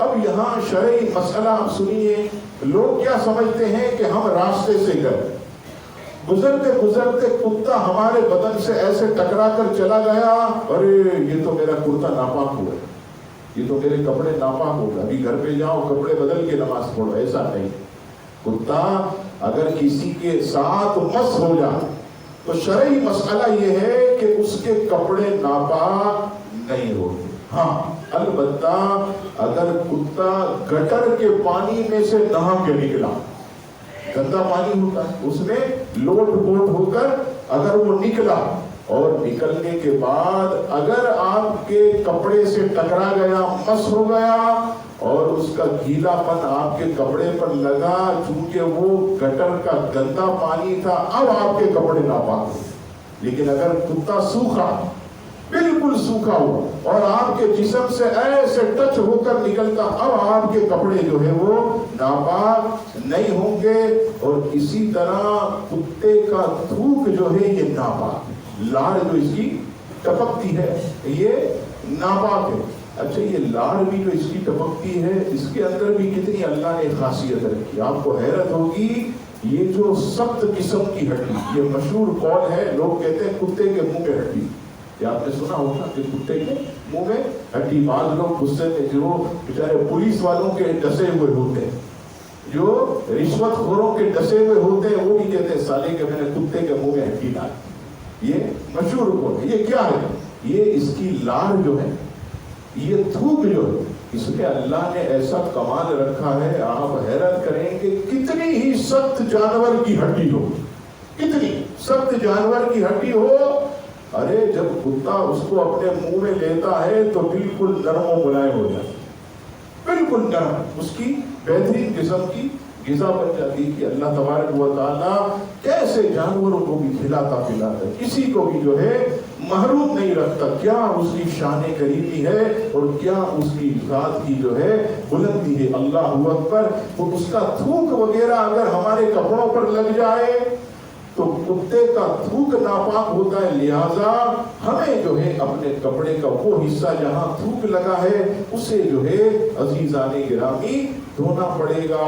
اب یہاں شرعی مسئلہ آپ سنیے. لوگ کیا سمجھتے ہیں کہ ہم راستے سے گئے, گزرتے گزرتے کتا ہمارے بدن سے ایسے ٹکرا کر چلا گیا, ارے یہ تو میرا کرتا ناپاک ہوا, یہ تو میرے کپڑے ناپاک ہو گئے, ابھی گھر پہ جاؤ کپڑے بدل کے نماز پڑھو. ایسا نہیں. کتا اگر کسی کے ساتھ مس ہو جائے تو شرعی مسئلہ یہ ہے کہ اس کے کپڑے ناپاک نہیں ہوتے. ہاں البتہ اگر کتا گٹر کے پانی میں سے نہا کے نکلا, گندا پانی ہوتا ہے, اس میں لوٹ پوٹ ہو کر اگر وہ نکلا اور نکلنے کے بعد اگر آپ کے کپڑے سے ٹکرا گیا, مس ہو گیا اور اس کا گیلا پن آپ کے کپڑے پر لگا, چونکہ وہ گٹر کا گندا پانی تھا, اب آپ کے کپڑے ناپاک ہوئے. لیکن اگر کتا سوکھا, بالکل سوکھا ہوا اور آپ کے جسم سے ایسے ٹچ ہو کر نکلتا, اب آپ کے کپڑے جو ہے وہ ناپاک نہیں ہوں گے. اور اسی طرح کتے کا تھوک جو ہے یہ ناپاک, لاڑ جو اس کی ٹپکتی ہے یہ ناپاک ہے. اچھا یہ لاڑ بھی جو اس کی ٹپکتی ہے, اس کے اندر بھی کتنی اللہ نے خاصیت رکھی. آپ کو حیرت ہوگی, یہ جو سخت قسم کی ہڈی, یہ مشہور قول ہے, لوگ کہتے ہیں کتے کے منہ میں ہڈی. یہ آپ نے سنا ہوگا کہ کتے کے منہ میں ہڈی. بعض لوگ غصے میں جو بیچارے پولیس والوں کے ڈسے ہوئے ہوتے ہیں, جو رشوت خوروں کے ڈسے ہوئے ہوتے ہیں, وہ بھی کہتے ہیں سالے کہ میں نے کتے کے منہ میں ہڈی ڈالی. یہ مشہور قول ہے. یہ کیا ہے؟ یہ اس کی لاڑ جو ہے, یہ تھوک جو ہے, اس میں اللہ نے ایسا کمال رکھا ہے, آپ حیرت کریں کہ کتنی ہی سخت جانور کی ہڈی ہو, کتنی سخت جانور کی ہڈی ہو, ارے جب کتا اس کو اپنے منہ میں لیتا ہے تو بالکل نرم و ملائم ہو جاتا ہے, بالکل نرم, اس کی بہترین قسم کی غذا بن جاتی ہے. کہ اللہ تبارک و تعالیٰ کیسے جانوروں کو بھی کھلاتا پلاتا ہے, کسی کو بھی جو ہے محروم نہیں رکھتا. کیا اس کی شان کریمی ہے اور کیا اس کی ذات کی جو ہے بلندی ہے. اللہ اکبر. تو اس کا تھوک وغیرہ اگر ہمارے کپڑوں پر لگ جائے تو کتے کا تھوک ناپاک ہوتا ہے, لہذا ہمیں جو ہے اپنے کپڑے کا وہ حصہ جہاں تھوک لگا ہے اسے جو ہے عزیزان گرامی دھونا پڑے گا.